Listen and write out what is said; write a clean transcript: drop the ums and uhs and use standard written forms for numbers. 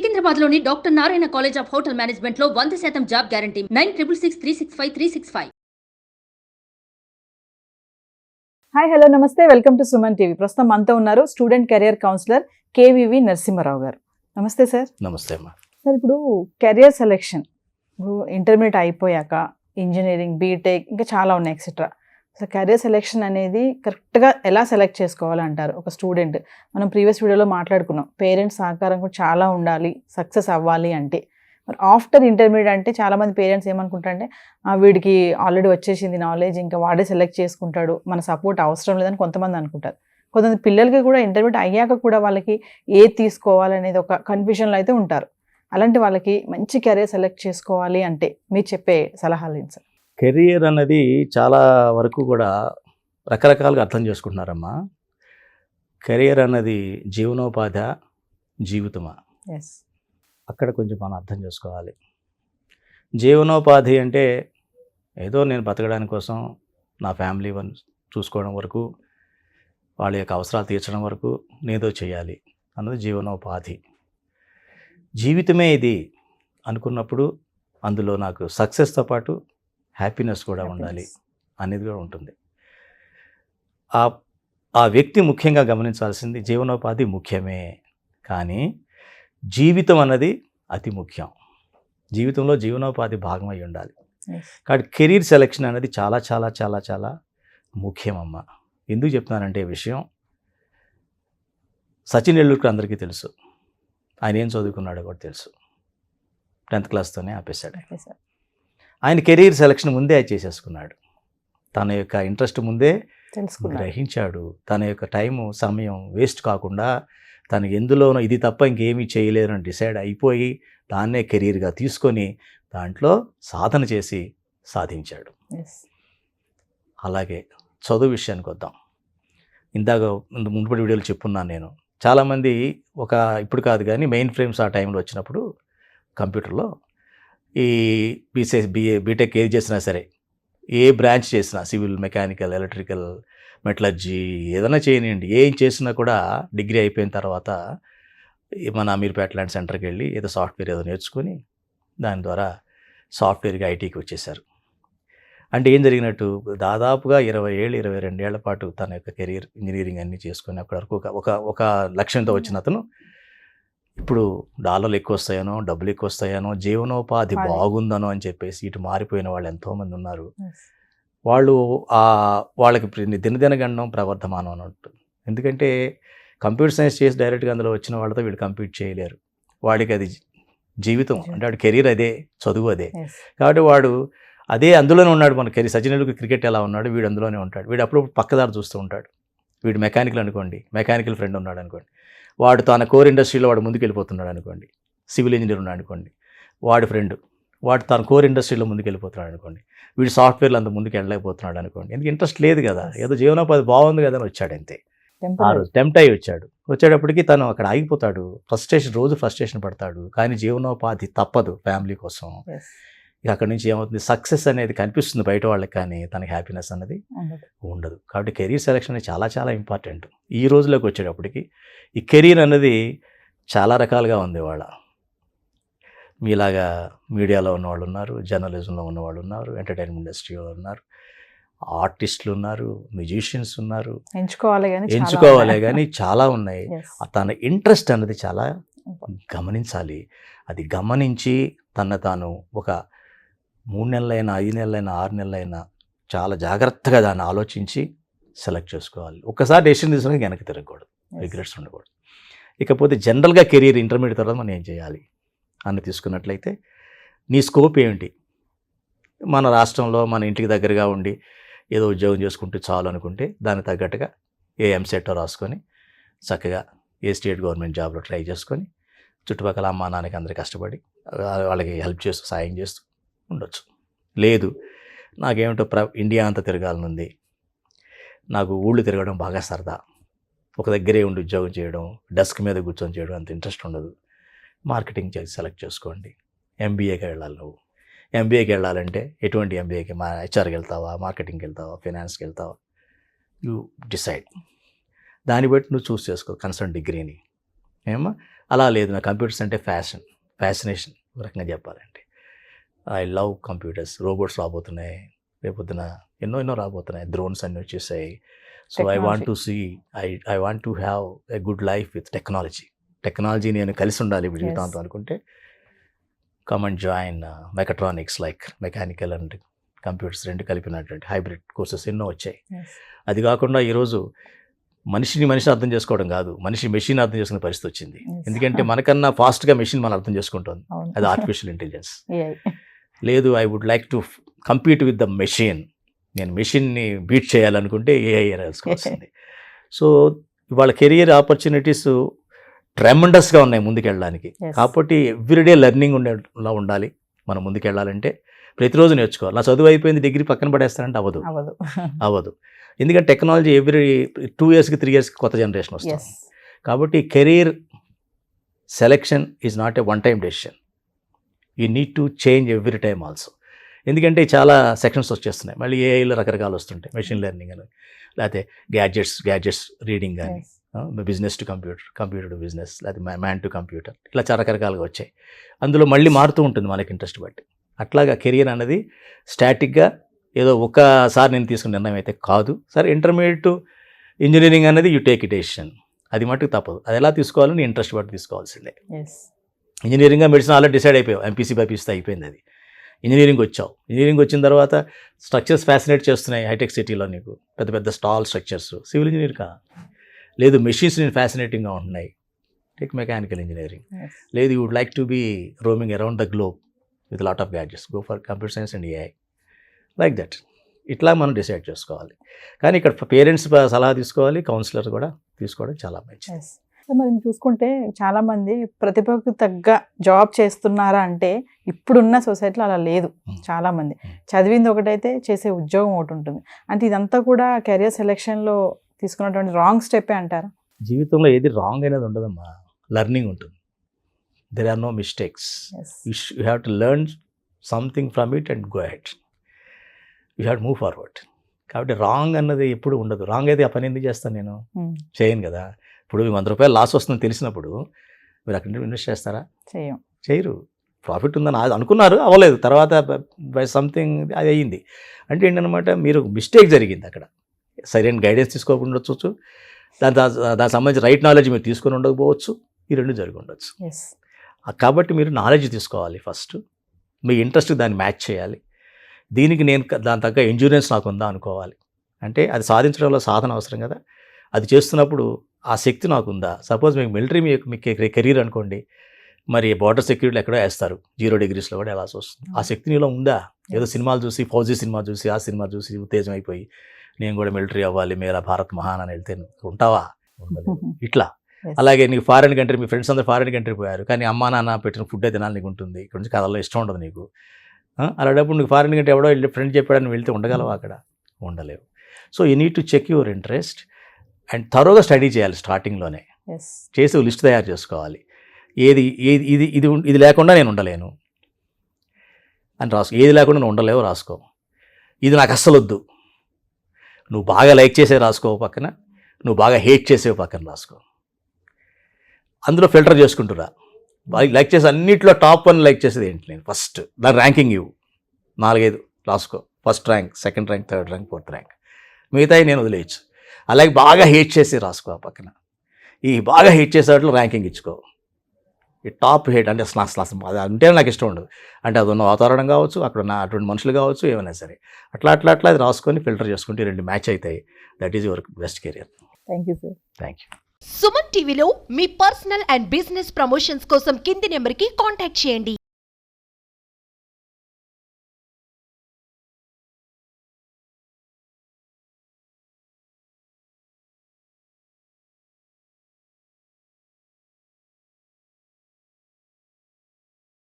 సికింద్రాబాద్లోని doctor Narayana college of hotel మేనేజ్మెంట్లో 100% job guarantee 966365 hi hello నమస్తే welcome to Suman TV. ప్రస్తుతం మనతో ఉన్నారు student career counsellor KVV Narasimha Rao గారు. నమస్తే సార్. నమస్తే అమ్మా. సార్, ఇప్పుడు కెరియర్ సెలెక్షన్ ఇంటర్మీడియట్ అయిపోయాక ఇంజనీరింగ్, బీటెక్ ఇంకా చాలా ఉన్నాయి ఎక్సెట్రా. సో కెరియర్ సెలెక్షన్ అనేది కరెక్ట్గా ఎలా సెలెక్ట్ చేసుకోవాలంటారు ఒక స్టూడెంట్? మనం ప్రీవియస్ వీడియోలో మాట్లాడుకున్నాం, పేరెంట్స్ సహకారం కూడా చాలా ఉండాలి సక్సెస్ అవ్వాలి అంటే. మరి ఆఫ్టర్ ఇంటర్మీడియట్ అంటే చాలామంది పేరెంట్స్ ఏమనుకుంటారంటే వీడికి ఆల్రెడీ వచ్చేసింది నాలెడ్జ్, ఇంకా వాడే సెలెక్ట్ చేసుకుంటాడు, మన సపోర్ట్ అవసరం లేదని కొంతమంది అనుకుంటారు. కొంతమంది పిల్లలకి కూడా ఇంటర్మీడియట్ అయ్యాక కూడా వాళ్ళకి ఏది తీసుకోవాలనేది ఒక కన్ఫ్యూజన్లో అయితే ఉంటారు. అలాంటి వాళ్ళకి మంచి కెరీర్ సెలెక్ట్ చేసుకోవాలి అంటే మీరు చెప్పే సలహాలు ఏంటి సార్? కెరియర్ అన్నది చాలా వరకు కూడా రకరకాలుగా అర్థం చేసుకుంటున్నారమ్మా. కెరియర్ అన్నది జీవనోపాధి, జీవితమా? ఎస్. అక్కడ కొంచెం మనం అర్థం చేసుకోవాలి. జీవనోపాధి అంటే ఏదో నేను బతకడానికి కోసం నా ఫ్యామిలీ చూసుకోవడం వరకు, వాళ్ళ యొక్క అవసరాలు తీర్చడం వరకు నేదో చేయాలి అన్నది జీవనోపాధి. జీవితమే ఇది అనుకున్నప్పుడు అందులో నాకు సక్సెస్తో పాటు హ్యాపీనెస్ కూడా ఉండాలి అనేది కూడా ఉంటుంది. ఆ వ్యక్తి ముఖ్యంగా గమనించాల్సింది జీవనోపాధి ముఖ్యమే, కానీ జీవితం అన్నది అతి ముఖ్యం. జీవితంలో జీవనోపాధి భాగమై ఉండాలి. కాబట్టి కెరీర్ సెలెక్షన్ అనేది చాలా చాలా చాలా చాలా ముఖ్యమమ్మ. ఎందుకు చెప్తున్నానంటే ఈ విషయం, సచిన్ టెండూల్కర్ అందరికీ తెలుసు. ఆయన ఏం చదువుకున్నాడో కూడా తెలుసు. 10th క్లాస్తోనే ఆపేశాడు. ఆయన కెరీర్ సెలెక్షన్ ముందే చేసేసుకున్నాడు. తన యొక్క ఇంట్రెస్ట్ ముందే గ్రహించాడు. తన యొక్క టైము సమయం వేస్ట్ కాకుండా తను ఎందులోనో ఇది తప్ప ఇంకేమీ చేయలేరని డిసైడ్ అయిపోయి దాన్నే కెరీర్గా తీసుకొని దాంట్లో సాధన చేసి సాధించాడు. అలాగే చదువు విషయానికి వద్దాం. ఇందాక మునుపటి వీడియోలు చెప్పున్నాను నేను. చాలామంది ఇప్పుడు కాదు కానీ మెయిన్ ఫ్రేమ్స్ ఆ టైంలో వచ్చినప్పుడు కంప్యూటర్లో ఈ బీటెక్ ఏది చేసినా సరే, ఏ బ్రాంచ్ చేసినా, సివిల్, మెకానికల్, ఎలక్ట్రికల్, మెటలర్జీ ఏదైనా చేయనివ్వండి, ఏం చేసినా కూడా డిగ్రీ అయిపోయిన తర్వాత మన అమీర్పేట లాంటి సెంటర్కి వెళ్ళి ఏదో సాఫ్ట్వేర్ ఏదో నేర్చుకొని దాని ద్వారా సాఫ్ట్వేర్గా ఐటీకి వచ్చేసారు. అంటే ఏం జరిగినట్టు, దాదాపుగా 20 ఏళ్ళు 22 ఏళ్ల పాటు తన యొక్క కెరీర్ ఇంజనీరింగ్ అన్నీ చేసుకొని అప్పటి వరకు ఒక లక్ష్యంతో వచ్చిన అతను ఇప్పుడు డాలర్లు ఎక్కువ వస్తాయనో, డబ్బులు ఎక్కువ వస్తాయనో, జీవనోపాధి బాగుందనో అని చెప్పేసి ఇటు మారిపోయిన వాళ్ళు ఎంతోమంది ఉన్నారు. వాళ్ళకి దినదినగండం ప్రవర్ధమానం అని ఉంటుంది. ఎందుకంటే కంప్యూటర్ సైన్స్ చేసి డైరెక్ట్గా అందులో వచ్చిన వాళ్ళతో వీళ్ళు కంప్లీట్ చేయలేరు. వాడికి అది జీవితం అంటే వాడి కెరీర్ అదే, చదువు అదే. కాబట్టి వాడు అదే అందులోనే ఉన్నాడు. మన కెరీర్ సచిన్ టెండూల్కర్ క్రికెట్ ఎలా ఉన్నాడు, వీడు అందులోనే ఉంటాడు. వీడు అప్పుడప్పుడు పక్కదారి చూస్తూ ఉంటాడు. వీడు మెకానికల్ అనుకోండి, మెకానికల్ ఫ్రెండ్ ఉన్నాడు అనుకోండి, వాడు తన కోర్ ఇండస్ట్రీలో వాడు ముందుకు వెళ్ళిపోతున్నాడు అనుకోండి. సివిల్ ఇంజనీర్ ఉన్నాడు అనుకోండి, వాడు ఫ్రెండ్ వాడు తన కోర్ ఇండస్ట్రీలో ముందుకు వెళ్ళిపోతున్నాడు అనుకోండి. వీడు సాఫ్ట్వేర్లో అంత ముందుకు వెళ్ళలేకపోతున్నాడు అనుకోండి. ఎందుకు ఇంట్రెస్ట్ లేదు కదా, ఏదో జీవనోపాధి బాగుంది కదా అని వచ్చాడు అంతే. ఆ రోజు టెంప్ట్ అయ్యి వచ్చేటప్పటికి తను అక్కడ ఆగిపోతాడు. రోజు ఫ్రస్ట్రేషన్ పడతాడు. కానీ జీవనోపాధి తప్పదు ఫ్యామిలీ కోసం. ఇక అక్కడి నుంచి ఏమవుతుంది, సక్సెస్ అనేది కనిపిస్తుంది బయట వాళ్ళకి, కానీ తనకి హ్యాపీనెస్ అనేది ఉండదు. కాబట్టి కెరీర్ సెలెక్షన్ అనేది చాలా చాలా ఇంపార్టెంట్. ఈ రోజులోకి వచ్చేటప్పటికి ఈ కెరీర్ అనేది చాలా రకాలుగా ఉంది. మీలాగా మీడియాలో ఉన్నవాళ్ళు ఉన్నారు, జర్నలిజంలో ఉన్నవాళ్ళు ఉన్నారు, ఎంటర్టైన్మెంట్ ఇండస్ట్రీలో ఉన్నారు, ఆర్టిస్టులు ఉన్నారు, మ్యూజిషియన్స్ ఉన్నారు. ఎంచుకోవాలి కానీ చాలా ఉన్నాయి. తన ఇంట్రెస్ట్ అనేది చాలా గమనించాలి. అది గమనించి తాను ఒక 3 నెలలైనా, 5 నెలలైనా, 6 నెలలైనా చాలా జాగ్రత్తగా దాన్ని ఆలోచించి సెలెక్ట్ చేసుకోవాలి. ఒక్కసారి డెసిషన్ తీసుకుని వెనక్కి తిరగకూడదు, రిగ్రెట్స్ ఉండకూడదు. ఇకపోతే జనరల్గా కెరీర్ ఇంటర్మీడియట్ తర్వాత మనం ఏం చేయాలి అని తీసుకున్నట్లయితే, నీ స్కోప్ ఏమిటి? మన రాష్ట్రంలో మన ఇంటికి దగ్గరగా ఉండి ఏదో ఉద్యోగం చేసుకుంటే చాలు అనుకుంటే దానికి తగ్గట్టుగా ఏ ఎంసెట్ రాసుకొని చక్కగా ఏ స్టేట్ గవర్నమెంట్ జాబ్లో ట్రై చేసుకొని చుట్టుపక్కల అమ్మా నాన్నకి అందరికీ కష్టపడి వాళ్ళకి హెల్ప్ చేస్తూ సాయం చేస్తూ ఉండొచ్చు. లేదు, నాకేమిటో ఇండియా అంతా తిరగాలనుంది, నాకు ఊళ్ళు తిరగడం బాగా సరదా, ఒక దగ్గరే ఉండి ఉద్యోగం చేయడం, డెస్క్ మీద కూర్చొని చేయడం అంత ఇంట్రెస్ట్ ఉండదు, మార్కెటింగ్ చేసి సెలెక్ట్ చేసుకోండి. ఎంబీఏకి వెళ్ళాలి. నువ్వు ఎంబీఏకి వెళ్ళాలంటే ఎటువంటి ఎంబీఏకి, హెచ్ఆర్కి వెళ్తావా, మార్కెటింగ్కి వెళ్తావా, ఫైనాన్స్కి వెళ్తావా, యూ డిసైడ్. దాన్ని బట్టి నువ్వు చూస్ చేసుకో కన్సర్న్ డిగ్రీని. ఏమో అలా లేదు, నా కంప్యూటర్స్ అంటే ఫ్యాసినేషన్ ఒక రకంగా చెప్పాలంటే. I love computers. రోబోట్స్ రాబోతున్నాయి రేపొద్దున, ఎన్నో రాబోతున్నాయి, డ్రోన్స్ అన్నీ వచ్చేసాయి. So I want to see, I want to have a good life with technology నేను కలిసి ఉండాలి ఇప్పుడు జీవితాంతం అనుకుంటే come and join mechatronics, like mechanical and computers రెండు కలిపినటువంటి హైబ్రిడ్ కోర్సెస్ ఎన్నో వచ్చాయి. అది కాకుండా ఈరోజు మనిషిని అర్థం చేసుకోవడం కాదు, మెషిన్ అర్థం చేసుకునే పరిస్థితి వచ్చింది. ఎందుకంటే మనకన్నా ఫాస్ట్గా మెషిన్ మనం అర్థం చేసుకుంటుంది, అది ఆర్టిఫిషియల్ ఇంటెలిజెన్స్. లేదు, I would like to compete with the machine, నేను మెషిన్ని బీట్ చేయాలనుకుంటే ఏఐ వస్తుంది. సో ఇవాళ కెరియర్ ఆపర్చునిటీస్ ట్రెమండస్గా ఉన్నాయి ముందుకెళ్ళడానికి. కాబట్టి ఎవ్రీడే లెర్నింగ్ ఉండేలా ఉండాలి. మనం ముందుకెళ్ళాలంటే ప్రతిరోజు నేర్చుకోవాలి. నా చదువు అయిపోయింది, డిగ్రీ పక్కన పడేస్తానంటే అవ్వదు. ఎందుకంటే టెక్నాలజీ ఎవ్రీ 2 yearsకి 3 yearsకి కొత్త జనరేషన్ వస్తుంది. కాబట్టి career selection is not a one time decision, you need to change every time also. ఎందుకంటే చాలా సెక్షన్స్ వచ్చేస్తున్నాయి, మళ్ళీ ఏఐలో రకరకాలు వస్తుంటాయి, మెషిన్ లెర్నింగ్ అని, లేకపోతే గ్యాడ్జెట్స్ రీడింగ్ కానీ, business to computer to business, లేకపోతే మ్యాన్ టు కంప్యూటర్, ఇలా చాలా రకరకాలుగా వచ్చాయి. అందులో మళ్ళీ మారుతూ ఉంటుంది మనకి ఇంట్రెస్ట్ బట్టి. అట్లాగా కెరియర్ అనేది స్టాటిక్గా ఏదో ఒక్కసారి నేను తీసుకున్న నిర్ణయం అయితే కాదు. సరే, ఇంటర్మీడియట్ టు ఇంజనీరింగ్ అనేది యూ టేక్ ఇట్ డెసిషన్, అది మటుకు తప్పదు. అది ఎలా తీసుకోవాలో నీ ఇంట్రెస్ట్ బట్టి తీసుకోవాల్సిందే. ఇంజనీరింగ్గా మెడిసిన్ ఆల్రెడీ డిసైడ్ అయిపోయావు, ఎంపీసీ బైపీసీ అయిపోయింది, అది ఇంజనీరింగ్ వచ్చావు. ఇంజనీరింగ్ వచ్చిన తర్వాత స్ట్రక్చర్స్ ఫ్యాసినేట్ చేస్తున్నాయి హైటెక్ సిటీలో, నీకు పెద్ద పెద్ద స్టాల్ స్ట్రక్చర్స్, సివిల్ ఇంజనీర్ కా. లేదు, మెషిన్స్ నేను ఫ్యాసినేటింగ్గా ఉంటున్నాయి, టేక్ మెకానికల్ ఇంజనీరింగ్. లేదు, you would like to be roaming around the globe with lot of gadgets, go for computer science and AI, like that. ఇట్లా మనం డిసైడ్ చేసుకోవాలి. కానీ ఇక్కడ పేరెంట్స్ సలహా తీసుకోవాలి, కౌన్సిలర్ కూడా తీసుకోవడం చాలా మంచిది. మనం చూసుకుంటే చాలామంది ప్రతిభకు తగ్గ జాబ్ చేస్తున్నారా అంటే ఇప్పుడున్న సొసైటీలో అలా లేదు. చాలామంది చదివింది ఒకటైతే చేసే ఉద్యోగం ఒకటి ఉంటుంది. అంటే ఇదంతా కూడా కెరియర్ సెలెక్షన్లో తీసుకున్నటువంటి రాంగ్ స్టెప్పే అంటారా? జీవితంలో ఏది రాంగ్ అనేది ఉండదమ్మా, లెర్నింగ్ ఉంటుంది. There are no mistakes, you have to learn something from it and go ahead, you have to move forward. కాబట్టి రాంగ్ అన్నది ఎప్పుడు ఉండదు. రాంగ్ అయితే ఆ పని ఎందుకు చేస్తాను, నేను చేయను కదా. ఇప్పుడు ₹100 లాస్ వస్తుందని తెలిసినప్పుడు మీరు అక్కడ ఇన్వెస్ట్ చేస్తారా? చేయరు. ప్రాఫిట్ ఉందని అనుకున్నారు, అవ్వలేదు, తర్వాత బై సంథింగ్ అది అయ్యింది అంటే ఏంటనమాట, మీరు మిస్టేక్ జరిగింది అక్కడ. సరైన గైడెన్స్ తీసుకోకుండా ఉండొచ్చు, దానికి సంబంధించి రైట్ నాలెడ్జ్ మీరు తీసుకొని ఉండకపోవచ్చు, ఈ రెండు జరిగి ఉండొచ్చు. కాబట్టి మీరు నాలెడ్జ్ తీసుకోవాలి ఫస్ట్, మీ ఇంట్రెస్ట్ దాన్ని మ్యాచ్ చేయాలి. దీనికి నేను దాని తగ్గ ఎండ్యూరెన్స్ నాకు ఉందా అనుకోవాలి. అంటే అది సాధించడంలో సాధన అవసరం కదా, అది చేస్తున్నప్పుడు ఆ శక్తి నాకు ఉందా. సపోజ్ మీకు మిలిటరీ మీకు కెరీర్ అనుకోండి, మరి బార్డర్ సెక్యూరిటీలు ఎక్కడో వేస్తారు, 0 degrees వస్తుంది, వెళ్ళాల్సి వస్తుంది. ఆ శక్తి నీలో ఉందా? ఏదో సినిమాలు చూసి, ఫౌజీ సినిమా చూసి, ఆ సినిమా చూసి ఉత్తేజం అయిపోయి నేను కూడా మిలిటరీ అవ్వాలి, మేరా భారత్ మహాన్ అని వెళ్తే ఉంటావా? ఉండలేదు. ఇట్లా అలాగే నీకు ఫారెన్ కంట్రీ, మీ ఫ్రెండ్స్ అందరూ ఫారెన్ కంట్రీ పోయారు, కానీ అమ్మా నాన్న పెట్టిన ఫుడ్ అయితే తినాలి నీకు ఉంటుంది, ఇక్కడ నుంచి కథల్లో ఇష్టం ఉండదు నీకు. అలాంటప్పుడు నీకు ఫారెన్ కంట్రీ ఎవడో ఫ్రెండ్ చెప్పాడని వెళ్తే ఉండగలవా? అక్కడ ఉండలేవు. So you need to check your interest and థరోగా స్టడీ చేయాలి. స్టార్టింగ్లోనే చేసి లిస్ట్ తయారు చేసుకోవాలి, ఏది ఇది లేకుండా నేను ఉండలేను అని రాసుకో. ఏది లేకుండా నువ్వు ఉండలేవు రాసుకో. ఇది నాకు అస్సలు వద్దు, నువ్వు బాగా లైక్ చేసే రాసుకో పక్కన, నువ్వు బాగా హేట్ చేసే పక్కన రాసుకో. అందులో ఫిల్టర్ చేసుకుంటురా. లైక్ చేసే అన్నింటిలో టాప్ 1 లైక్ చేసేది ఏంటి, నేను ఫస్ట్ దాని ర్యాంకింగ్ ఇవ్వు, 4-5 రాసుకో. First rank, second rank, third rank, fourth rank, మిగతాయి నేను వదిలేయచ్చు. అలాగే బాగా హేట్ చేసి రాసుకో ఆ పక్కన. ఈ బాగా హేట్ చేసే వాటిలో ర్యాంకింగ్ ఇచ్చుకో. ఈ టాప్ హేట్ అంటే అసలు అది అంటే నాకు ఇష్టం ఉండదు, అంటే అది ఉన్న వాతావరణం కావచ్చు, అక్కడ ఉన్న అటువంటి మనుషులు కావచ్చు, ఏమైనా సరే అట్లా అది రాసుకొని ఫిల్టర్ చేసుకుంటే 2 మ్యాచ్ అవుతాయి. That is your best career. Thank you sir. Thank you. Suman టీవీలో మీ పర్సనల్ అండ్ బిజినెస్ ప్రమోషన్స్ కోసం కింది నెంబర్కి కాంటాక్ట్ చేయండి.